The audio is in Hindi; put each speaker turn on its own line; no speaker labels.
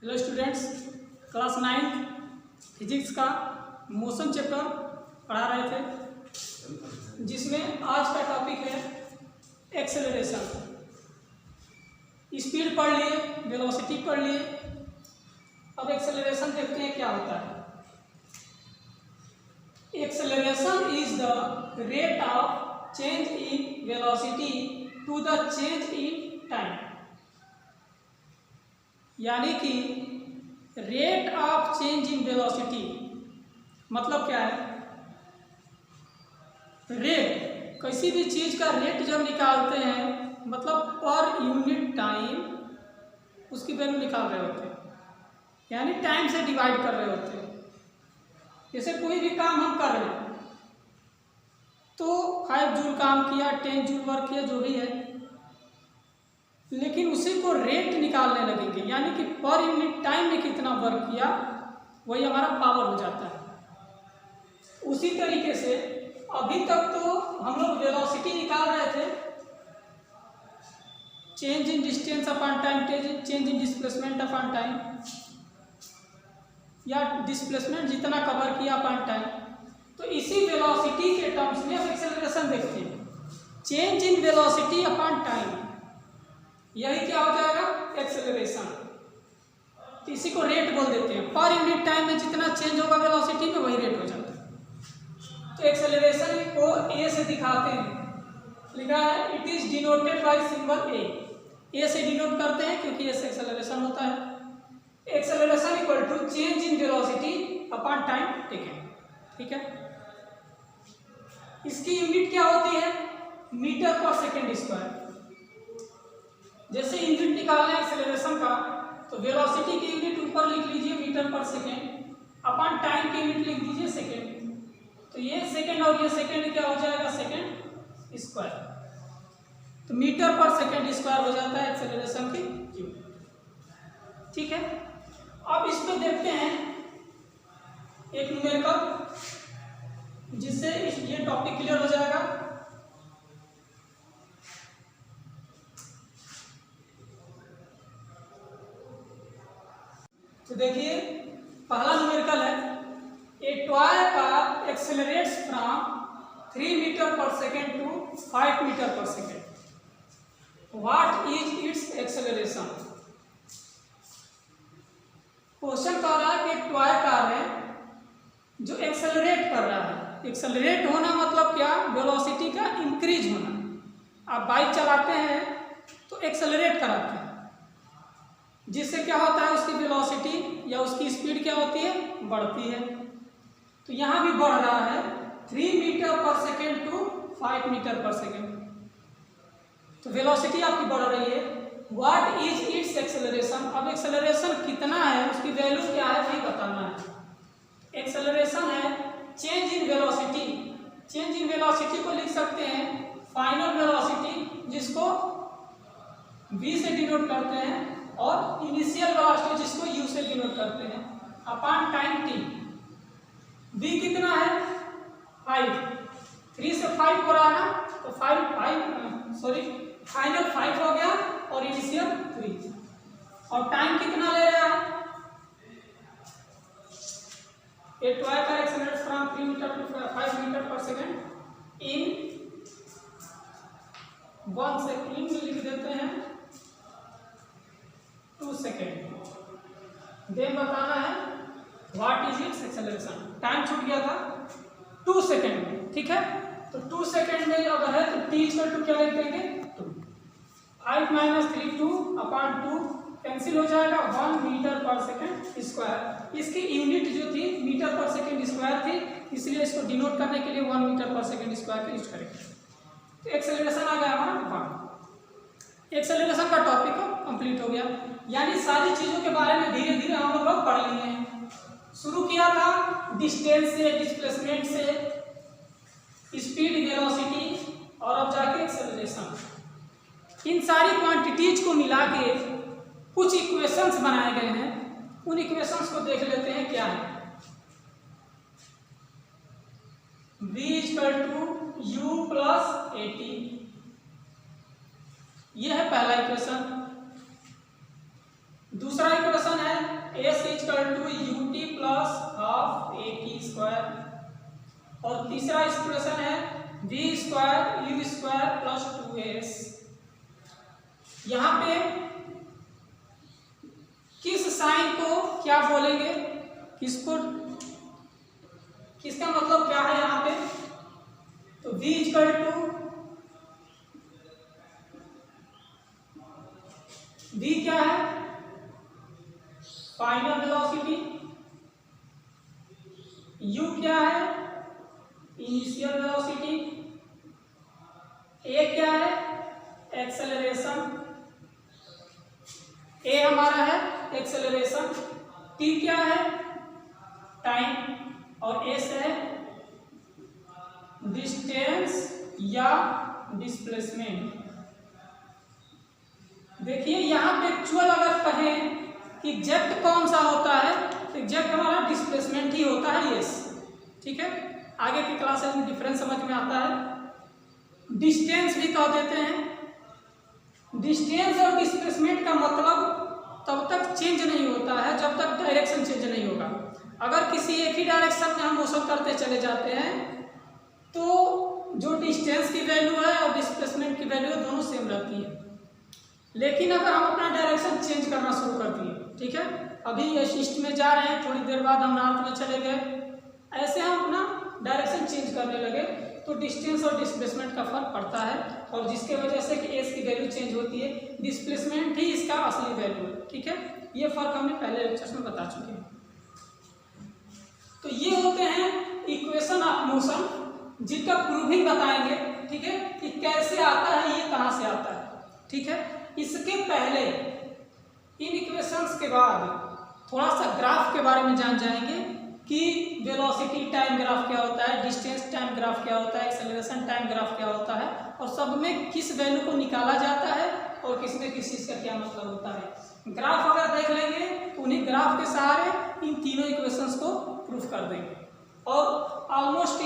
हेलो स्टूडेंट्स, क्लास 9 फिजिक्स का मोशन चैप्टर पढ़ा रहे थे, जिसमें आज का टॉपिक है एक्सेलरेशन। स्पीड पढ़ लिए, वेलोसिटी पढ़ लिए, अब एक्सेलरेशन देखते हैं क्या होता है। Acceleration is the rate of change in velocity to the change in time, यानी कि rate of change in velocity मतलब क्या है। रेट, किसी भी चीज़ का रेट जब निकालते हैं मतलब पर यूनिट टाइम उसकी वैल्यू निकाल रहे होते हैं, यानी टाइम से डिवाइड कर रहे होते हैं। जैसे कोई भी काम हम कर रहे हैं तो 5 जूल काम किया, 10 जूल वर्क किया, जो भी है, लेकिन उसी को रेट निकालने लगेंगे, यानी कि पर यूनिट टाइम में कितना वर्क किया वही हमारा पावर हो जाता है। उसी तरीके से अभी तक तो हम लोग वेलोसिटी निकाल रहे थे, change in distance upon time, change in displacement upon time, या डिस्प्लेसमेंट जितना कवर किया अपॉन टाइम। तो इसी वेलोसिटी के टर्म्स में अब एक्सेलरेशन देखते हैं, change in velocity upon time, यही क्या हो जाएगा, एक्सेलरेशन। तो इसी को रेट बोल देते हैं, पर यूनिट टाइम में जितना चेंज होगा वेलोसिटी में वही रेट हो जाता है। तो एक्सेलरेशन को ए से दिखाते हैं, लिखा है it is denoted by symbol a. A से डिनोट करते हैं क्योंकि ऐसे एक्सेलरेशन होता है। Acceleration equal to change in velocity upon time taken, ठीक है। इसकी यूनिट क्या होती है, मीटर पर सेकेंड स्क्वायर। जैसे यूनिट निकालना है एक्सेलरेशन का तो वेलोसिटी की यूनिट ऊपर लिख लीजिए metre per second, upon time की यूनिट लिख दीजिए सेकेंड। तो ये सेकेंड और ये सेकेंड क्या हो जाएगा, सेकेंड स्क्वायर। तो मीटर पर सेकेंड स्क्वायर हो जाता है एक्सेलरेशन की यूनिट, ठीक है। अब इसमें देखते हैं एक न्यूमेरिकल, जिससे ये टॉपिक क्लियर हो जाएगा। तो देखिए पहला न्यूमेरिकल है, a toy car accelerates from 3 metre per second to 5 metre per second, what is its acceleration. Question कह रहा है कि टॉय कार है जो एक्सेलरेट कर रहा है। एक्सेलरेट होना मतलब क्या, वेलोसिटी का इंक्रीज होना। आप बाइक चलाते हैं तो एक्सेलरेट कराते हैं, जिससे क्या होता है, उसकी वेलोसिटी या उसकी स्पीड क्या होती है, बढ़ती है। तो यहाँ भी बढ़ रहा है 3 metre per second to 5 metre per second, तो वेलोसिटी आपकी बढ़ रही है। व्हाट इज इट्स एक्सेलरेशन, अब एक्सेलरेशन कितना है, उसकी वैल्यू क्या है वही बताना है। एक्सेलरेशन है change in velocity. Change in velocity को लिख सकते हैं फाइनल वेलोसिटी, जिसको v से डिनोट करते हैं, और इनिशियल वेलोसिटी जिसको u से डिनोट करते हैं, अपॉन टाइम t। v कितना है 5, 3 से 5 हो रहा है ना, तो फाइनल 5 हो गया और इनिशियल 3, और टाइम कितना ले रहा है, a toy car accelerates from 3 metre to 5 metre per second in 1 second, लिख देते हैं 2 सेकेंड। देन बताना है what is its acceleration. Time छूट गया था 2 सेकेंड में, ठीक है। तो 2 सेकेंड में अगर है तो t इक्वल टू क्या लिख देंगे, 2। 5 माइनस 3 2 अपॉन 2 कैंसिल हो जाएगा, 1 मीटर पर सेकेंड स्क्वायर। इसकी यूनिट जो थी मीटर पर सेकेंड स्क्वायर थी, इसलिए इसको डिनोट करने के लिए 1 मीटर पर सेकेंड स्क्वायर का यूज करेंगे। तो एक्सेलरेशन आ गया हमारा 1। एक्सेलरेशन का टॉपिक कंप्लीट हो गया, यानी सारी चीज़ों के बारे में धीरे धीरे हम लोग पढ़ लिए हैं। शुरू किया था डिस्टेंस से, डिस्प्लेसमेंट से, स्पीड, वेलोसिटी, और अब जाके एक्सेलरेशन। इन सारी क्वांटिटीज को मिला के कुछ इक्वेशंस बनाए गए हैं, उन इक्वेशंस को देख लेते हैं क्या है। v equal to u plus at, यह है पहला इक्वेशन। दूसरा इक्वेशन है s equal to ut plus half at²। और तीसरा इक्वेशन है v² u² प्लस 2s। यहाँ पे किस साइन को क्या बोलेंगे, किसको, किसका मतलब क्या है यहाँ पे, तो v इक्वल टू v क्या है, फाइनल वेलोसिटी, u क्या है, इनिशियल वेलोसिटी, a क्या है, एक्सेलरेशन, a हमारा है एक्सेलरेशन, t क्या है, टाइम, और s है डिस्टेंस या डिस्प्लेसमेंट। देखिए यहाँ पे एक्चुअल अगर कहें कि एग्जैक्ट कौन सा होता है, तो एग्जैक्ट हमारा डिस्प्लेसमेंट ही होता है, यस, ठीक है। आगे की क्लासेस में डिफरेंस समझ में आता है। डिस्टेंस भी कह देते हैं। डिस्टेंस और डिस्प्लेसमेंट का मतलब तब तक चेंज नहीं होता है जब तक डायरेक्शन चेंज नहीं होगा। अगर किसी एक ही डायरेक्शन में हम मोशन करते चले जाते हैं तो जो डिस्टेंस की वैल्यू है और डिस्प्लेसमेंट की वैल्यू है दोनों सेम रहती है। लेकिन अगर हम अपना डायरेक्शन चेंज करना शुरू कर दिए, ठीक है, अभी ईस्ट में जा रहे हैं, थोड़ी देर बाद हम नॉर्थ में चले गए, ऐसे हम अपना डायरेक्शन चेंज करने लगे तो डिस्टेंस और डिस्प्लेसमेंट का फर्क पड़ता है, और जिसके वजह से कि एस की वैल्यू चेंज होती है, डिस्प्लेसमेंट ही इसका असली वैल्यू है, ठीक है। ये फर्क हमने पहले लेक्चर्स में बता चुके हैं। तो ये होते हैं इक्वेशन ऑफ मोशन, जिनका प्रूविंग बताएंगे, ठीक है, कि कैसे आता है, ये कहाँ से आता है, ठीक है। इसके पहले इन इक्वेशंस के बाद थोड़ा सा ग्राफ के बारे में जान जाएंगे कि वेलोसिटी टाइम ग्राफ क्या होता है, डिस्टेंस टाइम ग्राफ क्या होता है, एक्सेलरेशन टाइम ग्राफ क्या होता है, और सब में किस वैल्यू को निकाला जाता है और किस में किस चीज़ का क्या मतलब होता है। ग्राफ अगर देख लेंगे तो उन्हीं ग्राफ के सहारे इन तीनों इक्वेशंस को प्रूफ कर देंगे, और ऑलमोस्ट